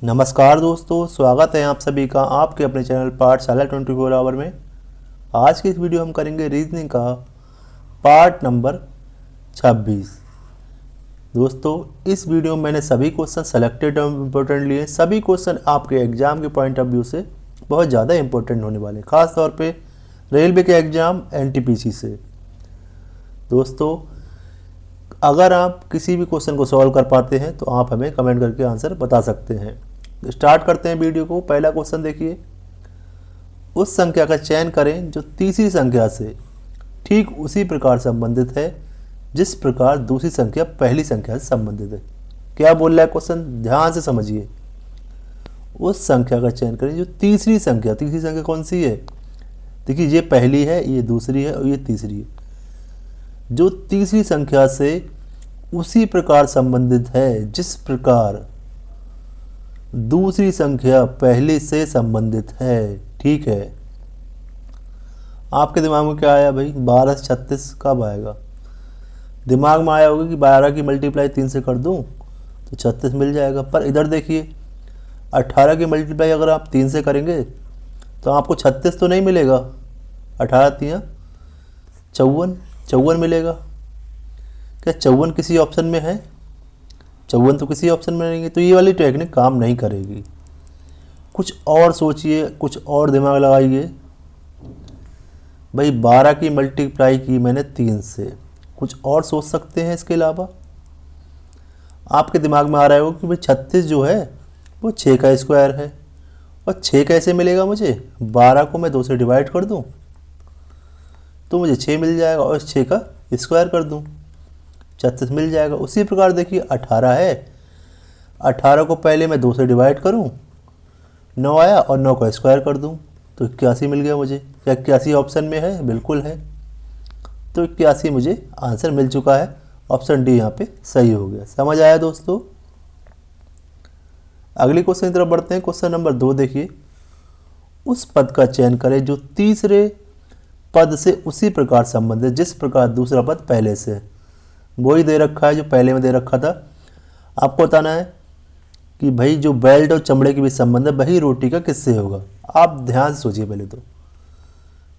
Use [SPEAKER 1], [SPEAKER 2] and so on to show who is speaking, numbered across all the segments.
[SPEAKER 1] नमस्कार दोस्तों, स्वागत है आप सभी का आपके अपने चैनल पाठशाला 24 आवर में। आज की इस वीडियो हम करेंगे रीजनिंग का पार्ट नंबर 26। दोस्तों, इस वीडियो में मैंने सभी क्वेश्चन सेलेक्टेड और इम्पोर्टेंट लिए। सभी क्वेश्चन आपके एग्जाम के पॉइंट ऑफ व्यू से बहुत ज़्यादा इंपॉर्टेंट होने वाले हैं, खास तौर पे रेलवे के एग्ज़ाम एनटीपीसी से। दोस्तों, अगर आप किसी भी क्वेश्चन को सॉल्व कर पाते हैं तो आप हमें कमेंट करके आंसर बता सकते हैं। स्टार्ट करते हैं वीडियो को। पहला क्वेश्चन देखिए, उस संख्या का चयन करें जो तीसरी संख्या से ठीक उसी प्रकार संबंधित है जिस प्रकार दूसरी संख्या पहली संख्या से संबंधित है। क्या बोल रहा है क्वेश्चन, ध्यान से समझिए। उस संख्या का चयन करें जो तीसरी संख्या कौन सी है? देखिए, ये पहली है, ये दूसरी है और ये तीसरी है। जो तीसरी संख्या से उसी प्रकार संबंधित है जिस प्रकार दूसरी संख्या पहले से संबंधित है। ठीक है, आपके दिमाग में क्या आया भाई? 12 से 36 कब आएगा? दिमाग में आया होगा कि 12 की मल्टीप्लाई 3 से कर दूं तो 36 मिल जाएगा। पर इधर देखिए, 18 की मल्टीप्लाई अगर आप 3 से करेंगे तो आपको 36 तो नहीं मिलेगा। 18 3 54 मिलेगा। क्या 54 किसी ऑप्शन में है? 54 तो किसी ऑप्शन में नहीं है, तो ये वाली टेक्निक काम नहीं करेगी। कुछ और सोचिए, कुछ और दिमाग लगाइए। भाई 12 की मल्टीप्लाई की मैंने 3 से, कुछ और सोच सकते हैं इसके अलावा? आपके दिमाग में आ रहा होगा कि भाई 36 जो है वो 6 का स्क्वायर है, और 6 कैसे मिलेगा मुझे? 12 को मैं 2 से डिवाइड कर दूं तो मुझे 6 मिल जाएगा, और 6 का स्क्वायर कर दूं 36 मिल जाएगा। उसी प्रकार देखिए 18 है, 18 को पहले मैं 2 से डिवाइड करूं, 9 आया और 9 का स्क्वायर कर दूं तो 81 मिल गया मुझे। क्या 81 ऑप्शन में है? बिल्कुल है। तो 81 मुझे आंसर मिल चुका है। ऑप्शन डी यहाँ पे सही हो गया। समझ आया दोस्तों? अगली क्वेश्चन की तरफ बढ़ते हैं। क्वेश्चन नंबर 2 देखिए, उस पद का चयन करें जो तीसरे पद से उसी प्रकार संबंधित जिस प्रकार दूसरा पद पहले से है। वही दे रखा है जो पहले में दे रखा था। आपको बताना है कि भाई जो बेल्ट और चमड़े के बीच संबंध है वही रोटी का किससे होगा। आप ध्यान से सोचिए। पहले तो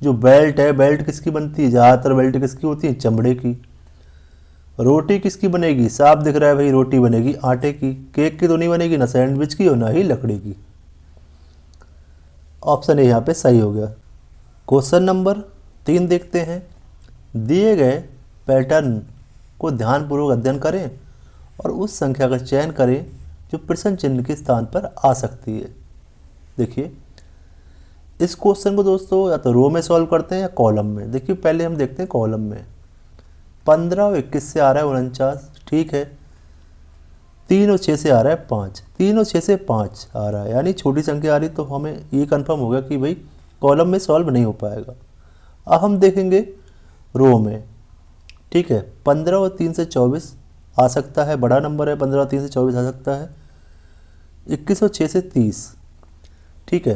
[SPEAKER 1] जो बेल्ट है, बेल्ट किसकी बनती है? ज़्यादातर बेल्ट किसकी होती है? चमड़े की। रोटी किसकी बनेगी? साफ दिख रहा है भाई, रोटी बनेगी आटे की। केक की तो नहीं बनेगी, ना सैंडविच की और ना ही लकड़ी की। ऑप्शन ए यहाँ पे सही हो गया। क्वेश्चन नंबर 3 देखते हैं। दिए गए पैटर्न को ध्यानपूर्वक अध्ययन करें और उस संख्या का चयन करें जो प्रश्न चिन्ह के स्थान पर आ सकती है। देखिए, इस क्वेश्चन को दोस्तों या तो रो में सॉल्व करते हैं या कॉलम में। देखिए, पहले हम देखते हैं कॉलम में। 15 और 21 से आ रहा है 49, ठीक है। 3 और 6 से आ रहा है 5, 3 और 6 से 5 आ रहा है, यानी छोटी संख्या आ रही, तो हमें ये कंफर्म हो गया कि भाई कॉलम में सॉल्व नहीं हो पाएगा। अब हम देखेंगे रो में। ठीक है, 15 और 3 से 24 आ सकता है, बड़ा नंबर है। 15 और 3 से 24 आ सकता है। 21 और 6 से 30, ठीक है।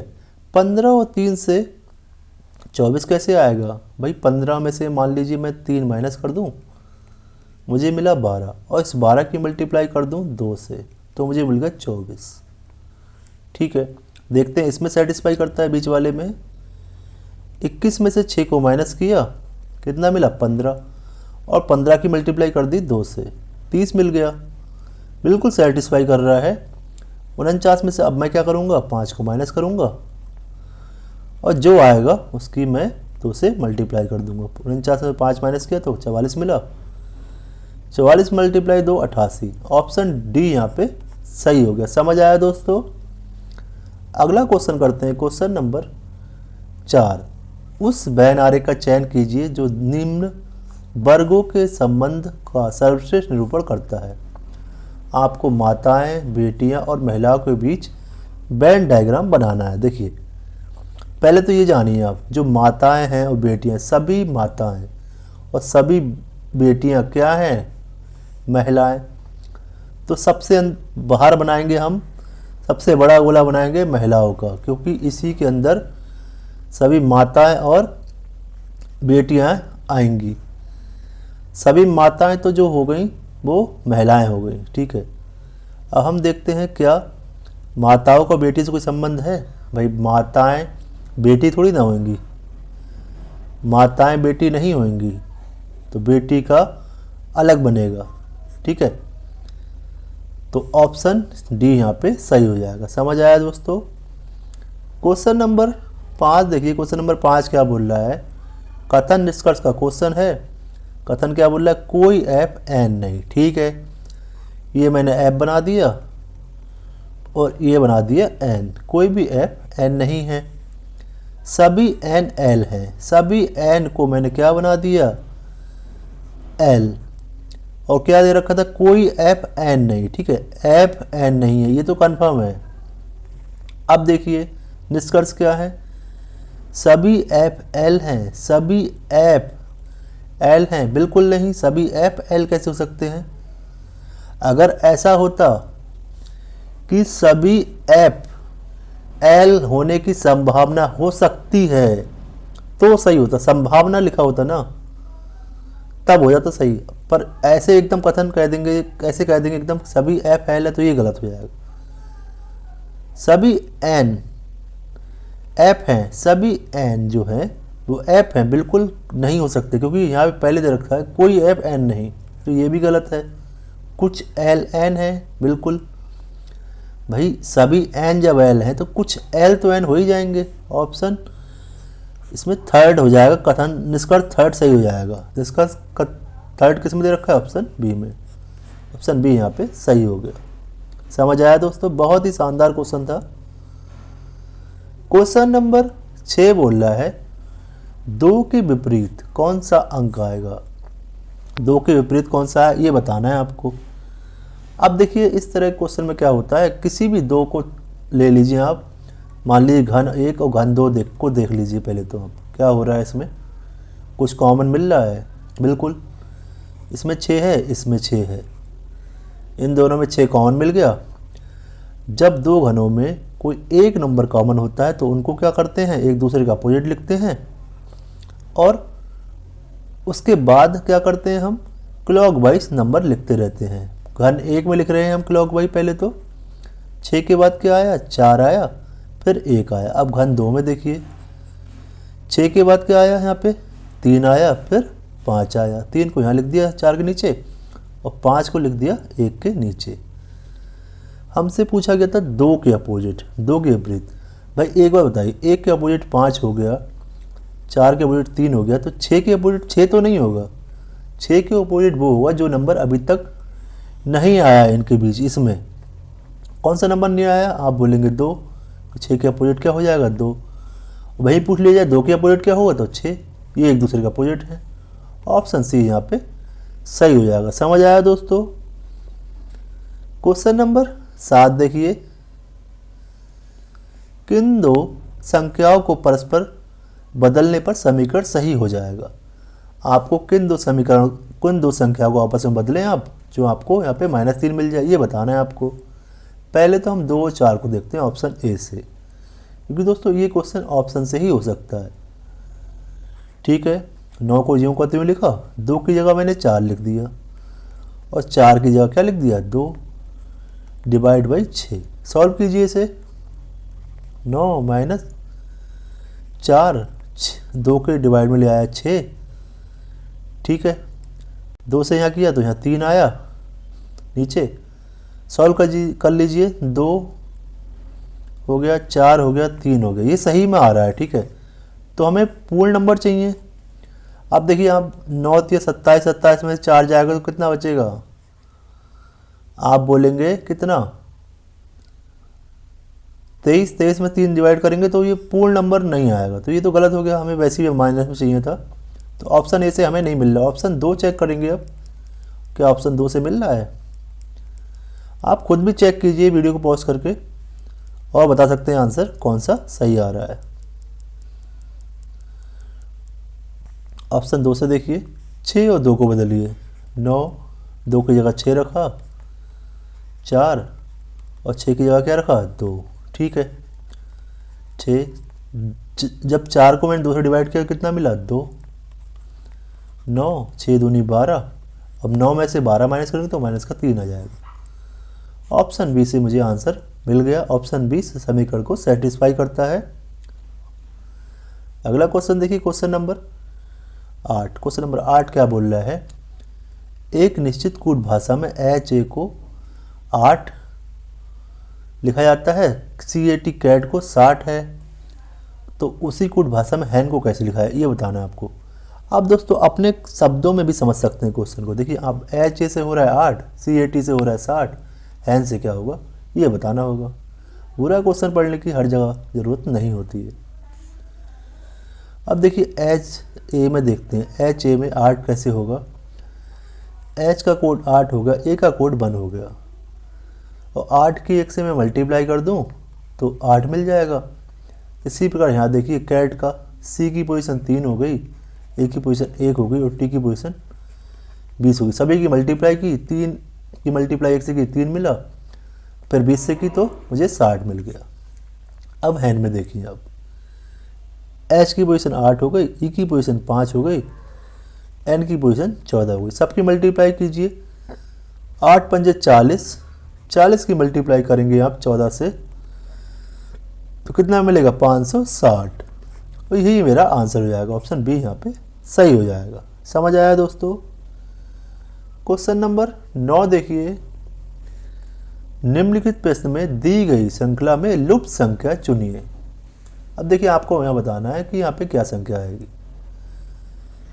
[SPEAKER 1] 15 और 3 से 24 कैसे आएगा भाई? 15 में से मान लीजिए मैं 3 माइनस कर दूं, मुझे मिला 12, और इस 12 की मल्टीप्लाई कर दूं 2 से तो मुझे मिल गया 24। ठीक है, देखते हैं इसमें सेटिस्फाई करता है बीच वाले में। 21 में से 6 को माइनस किया, कितना मिला? 15, और 15 की मल्टीप्लाई कर दी 2 से, 30 मिल गया। बिल्कुल सेटिस्फाई कर रहा है। 49 में से अब मैं क्या करूँगा? 5 को माइनस करूँगा, और जो आएगा उसकी मैं 2 से मल्टीप्लाई कर दूँगा। 49 में 5 माइनस किया तो 44 मिला। 44 मल्टीप्लाई 2 88। ऑप्शन डी यहाँ पे सही हो गया। समझ आया दोस्तों? अगला क्वेश्चन करते हैं। क्वेश्चन नंबर 4, उस वह नारे का चयन कीजिए जो निम्न वर्गों के संबंध का सर्वश्रेष्ठ निरूपण करता है। आपको माताएं, बेटियां और महिलाओं के बीच वेन डायग्राम बनाना है। देखिए, पहले तो ये जानिए आप, जो माताएं हैं और बेटियां, सभी माताएं और सभी बेटियां क्या हैं? महिलाएं। तो सबसे बाहर बनाएंगे हम, सबसे बड़ा गोला बनाएंगे महिलाओं का, क्योंकि इसी के अंदर सभी माताएं और बेटियां आएंगी। सभी माताएं तो जो हो गई वो महिलाएं हो गई। ठीक है, अब हम देखते हैं क्या माताओं का बेटी से कोई संबंध है? भाई माताएं बेटी थोड़ी ना होंगी, माताएं बेटी नहीं होंगी, तो बेटी का अलग बनेगा। ठीक है, तो ऑप्शन डी यहाँ पे सही हो जाएगा। समझ आया दोस्तों? क्वेश्चन नंबर 5 देखिए, क्वेश्चन नंबर 5 क्या बोल रहा है? कथन निष्कर्ष का क्वेश्चन है। कथन क्या बोल रहा है? कोई एफ एन नहीं। ठीक है, ये मैंने एफ बना दिया और ये बना दिया एन। कोई भी एफ एन नहीं है, सभी एन एल हैं। सभी एन को मैंने क्या बना दिया? एल। और क्या दे रखा था? कोई एफ एन नहीं। ठीक है, एफ एन नहीं है, ये तो कंफर्म है। अब देखिए निष्कर्ष क्या है? सभी एफ एल हैं। सभी एफ एल हैं? बिल्कुल नहीं, सभी एफ एल कैसे हो सकते हैं? अगर ऐसा होता कि सभी एफ एल होने की संभावना हो सकती है तो सही होता, संभावना लिखा होता ना, तब हो जाता सही। पर ऐसे एकदम कथन कह देंगे, कैसे कह देंगे एकदम सभी एफ एल है, तो ये गलत हो जाएगा। सभी एन एफ हैं, सभी एन जो है वो एफ हैं, बिल्कुल नहीं हो सकते, क्योंकि यहाँ पे पहले दे रखा है कोई एफ एन नहीं, तो ये भी गलत है। कुछ एल एन है, बिल्कुल भाई सभी एन जब एल हैं तो कुछ एल तो एन हो ही जाएंगे। ऑप्शन इसमें थर्ड हो जाएगा, कथन निष्कर्ष थर्ड सही हो जाएगा। निष्कर्ष थर्ड किस में दे रखा है? ऑप्शन बी में। ऑप्शन बी यहाँ पे सही हो गया। समझ आया दोस्तों? बहुत ही शानदार क्वेश्चन था। क्वेश्चन नंबर 6 बोल रहा है 2 के विपरीत कौन सा अंक आएगा? 2 के विपरीत कौन सा है ये बताना है आपको। अब देखिए इस तरह के क्वेश्चन में क्या होता है, किसी भी 2 को ले लीजिए आप, मान लीजिए घन 1 और घन 2 देख लीजिए। पहले तो आप क्या हो रहा है, इसमें कुछ कॉमन मिल रहा है, बिल्कुल इसमें 6 है, इसमें 6 है, इन दोनों में 6 कॉमन मिल गया। जब 2 घनों में कोई एक नंबर कॉमन होता है तो उनको क्या करते हैं, एक दूसरे का अपोजिट लिखते हैं, और उसके बाद क्या करते हैं, हम क्लॉकवाइज नंबर लिखते रहते हैं। घन 1 में लिख रहे हैं हम क्लॉकवाइज, पहले तो 6 के बाद क्या आया? 4 आया, फिर 1 आया। अब घन 2 में देखिए 6 के बाद क्या आया? यहाँ पे 3 आया, फिर 5 आया। 3 को यहाँ लिख दिया 4 के नीचे और 5 को लिख दिया 1 के नीचे। हमसे पूछा गया था 2 के अपोजिट, 2 के विपरीत। भाई एक बार बताइए, 1 के अपोजिट 5 हो गया, 4 के अपोजिट 3 हो गया, तो 6 के अपोजिट 6 तो नहीं होगा। 6 के अपोजिट वो होगा जो नंबर अभी तक नहीं आया इनके बीच। इसमें कौन सा नंबर नहीं आया? आप बोलेंगे 2, 6 के अपोजिट क्या हो जाएगा? 2। वही पूछ लिया जाए 2 के अपोजिट क्या होगा, तो 6। ये एक दूसरे का अपोजिट है। ऑप्शन सी यहाँ पे सही हो जाएगा। समझ आया दोस्तों? क्वेश्चन नंबर 7 देखिए, किन 2 संख्याओं को परस्पर बदलने पर समीकरण सही हो जाएगा? आपको किन 2 संख्याओं को आपस में बदलें आप, जो आपको यहाँ पे -3 मिल जाए, ये बताना है आपको। पहले तो हम 2 और 4 को देखते हैं ऑप्शन ए से, क्योंकि दोस्तों ये क्वेश्चन ऑप्शन से ही हो सकता है। ठीक है, 9 को ज्यों का त्यों लिखा, 2 की जगह मैंने 4 लिख दिया और 4 की जगह क्या लिख दिया? 2 डिवाइड बाई 6। सॉल्व कीजिए इसे। 9 माइनस 4, 2 के डिवाइड में ले आया 6। ठीक है, 2 से यहाँ किया तो यहाँ 3 आया नीचे। सॉल्व कर लीजिए। 2 हो गया, 4 हो गया, 3 हो गया, ये सही में आ रहा है। ठीक है, तो हमें पूर्ण नंबर चाहिए। अब देखिए आप 9 या 27, 27 में से 4 जाएगा तो कितना बचेगा? आप बोलेंगे कितना? 23, 23 में 3 डिवाइड करेंगे तो ये पूर्ण नंबर नहीं आएगा, तो ये तो गलत हो गया, हमें वैसे ही माइनस में चाहिए था। तो ऑप्शन ए से हमें नहीं मिल रहा। ऑप्शन 2 चेक करेंगे अब, क्या ऑप्शन 2 से मिल रहा है? आप खुद भी चेक कीजिए वीडियो को पॉज करके और बता सकते हैं आंसर कौन सा सही आ रहा है। ऑप्शन 2 से देखिए, 6 और 2 को बदलिए। 9, 2 की जगह 6 रखा, 4 और 6 की जगह क्या रखा? 2। ठीक है, 6 जब 4 को मैंने 2 से डिवाइड किया कितना मिला? 2। 9, 6 दूनी 12। अब 9 में से 12 माइनस करेंगे तो माइनस का 3 आ जाएगा। ऑप्शन बी से मुझे आंसर मिल गया। ऑप्शन बी समीकरण को सेटिस्फाई करता है। अगला क्वेश्चन देखिए, क्वेश्चन नंबर 8। क्वेश्चन नंबर 8 क्या बोल रहा है, एक निश्चित कूट भाषा में एच ए को 8 लिखा जाता है, CAT कैट को 60 है, तो उसी कूट भाषा में हैन को कैसे लिखा है ये बताना है आपको। आप दोस्तों अपने शब्दों में भी समझ सकते हैं क्वेश्चन को। देखिए आप HA से हो रहा है 8, CAT से हो रहा है 60, हैन से क्या होगा ये बताना होगा। पूरा क्वेश्चन पढ़ने की हर जगह ज़रूरत नहीं होती है। अब देखिए HA में देखते हैं, HA में 8 कैसे होगा। H का कोड 8 होगा, A का कोड 1 हो गया, और 8 की 1 से मैं मल्टीप्लाई कर दूं तो 8 मिल जाएगा। इसी प्रकार यहाँ देखिए कैट का C की पोजीशन 3 हो गई, A की पोजीशन 1 हो गई और T की पोजीशन 20 हो गई। सभी की मल्टीप्लाई की, 3 की मल्टीप्लाई 1 से की 3 मिला, फिर 20 से की तो मुझे 60 मिल गया। अब हैन में देखिए, अब H की पोजीशन 8 हो गई, E की पोजीशन 5 हो गई, N की पोजीशन 14 हो गई। सबकी मल्टीप्लाई कीजिए, 8 पंजे 40, 40 की मल्टीप्लाई करेंगे आप 14 से तो कितना मिलेगा 560। तो यही मेरा आंसर हो जाएगा, ऑप्शन बी यहाँ पे सही हो जाएगा। समझ आया दोस्तों। क्वेश्चन नंबर 9 देखिए, निम्नलिखित प्रश्न में दी गई श्रृंखला में लुप्त संख्या चुनिए। अब देखिए आपको यहाँ बताना है कि यहाँ पे क्या संख्या आएगी।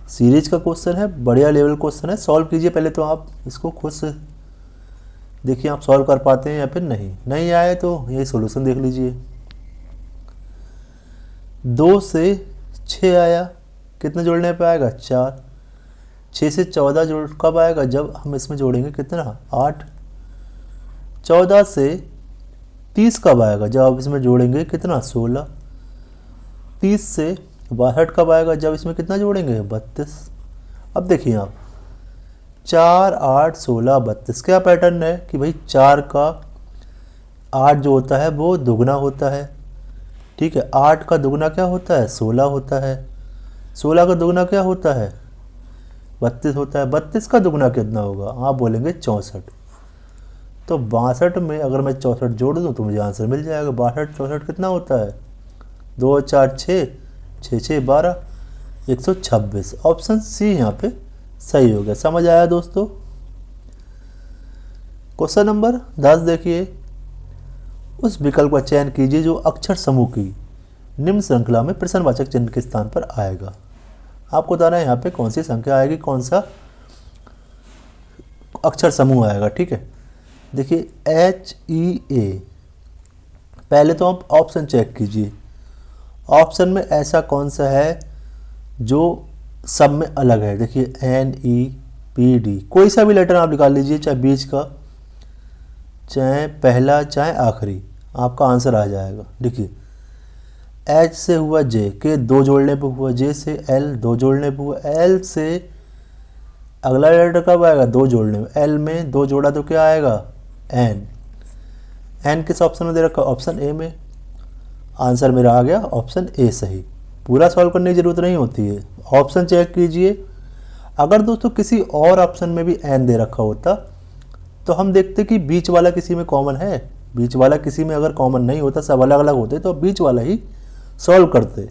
[SPEAKER 1] सीरीज का क्वेश्चन है, बढ़िया लेवल क्वेश्चन है, सॉल्व कीजिए पहले तो आप इसको खुद से देखिए आप सॉल्व कर पाते हैं या फिर नहीं आए तो यही सॉल्यूशन देख लीजिए। 2 से 6 आया, कितने जोड़ने पे आएगा 4। 6 से 14 जोड़ कब आएगा, जब हम इसमें जोड़ेंगे कितना 8। 14 से 30 कब आएगा, जब आप इसमें जोड़ेंगे कितना 16। 30 से 62 कब आएगा, जब इसमें कितना जोड़ेंगे 32। अब देखिए आप 4, 8, 16, 32 क्या पैटर्न है कि भाई 4 का 8 जो होता है वो दुगना होता है, ठीक है। 8 का दुगना क्या होता है 16 होता है, 16 का दुगना क्या होता है 32 होता है। 32 का दुगना कितना होगा, आप बोलेंगे 64। तो 62 में अगर मैं 64 जोड़ दूँ तो मुझे आंसर मिल जाएगा। 62 64 कितना होता है 2 4 6, 6 6 12, 126। ऑप्शन सी यहाँ पे सही हो गया। समझ आया दोस्तों। क्वेश्चन नंबर 10 देखिए, उस विकल्प का चयन कीजिए जो अक्षर समूह की निम्न श्रृंखला में प्रश्नवाचक चिन्ह के स्थान पर आएगा। आपको बताना है यहाँ पे कौन सी संख्या आएगी, कौन सा अक्षर समूह आएगा, ठीक है। देखिए HEA, पहले तो आप ऑप्शन चेक कीजिए, ऑप्शन में ऐसा कौन सा है जो सब में अलग है। देखिए NEPD, कोई सा भी लेटर आप निकाल लीजिए, चाहे बीच का, चाहे पहला, चाहे आखिरी, आपका आंसर आ जाएगा। देखिए H से हुआ J के 2 जोड़ने पे हुआ, J से L 2 जोड़ने पे हुआ, L से अगला लेटर कब आएगा 2 जोड़ने में, L में 2 जोड़ा तो क्या आएगा N। N किस ऑप्शन में दे रखा, ऑप्शन ए में। आंसर मेरा आ गया ऑप्शन ए सही। पूरा सॉल्व करने की ज़रूरत नहीं होती है, ऑप्शन चेक कीजिए। अगर दोस्तों किसी और ऑप्शन में भी N दे रखा होता तो हम देखते कि बीच वाला किसी में कॉमन है, बीच वाला किसी में अगर कॉमन नहीं होता, सब अलग अलग होते तो बीच वाला ही सॉल्व करते।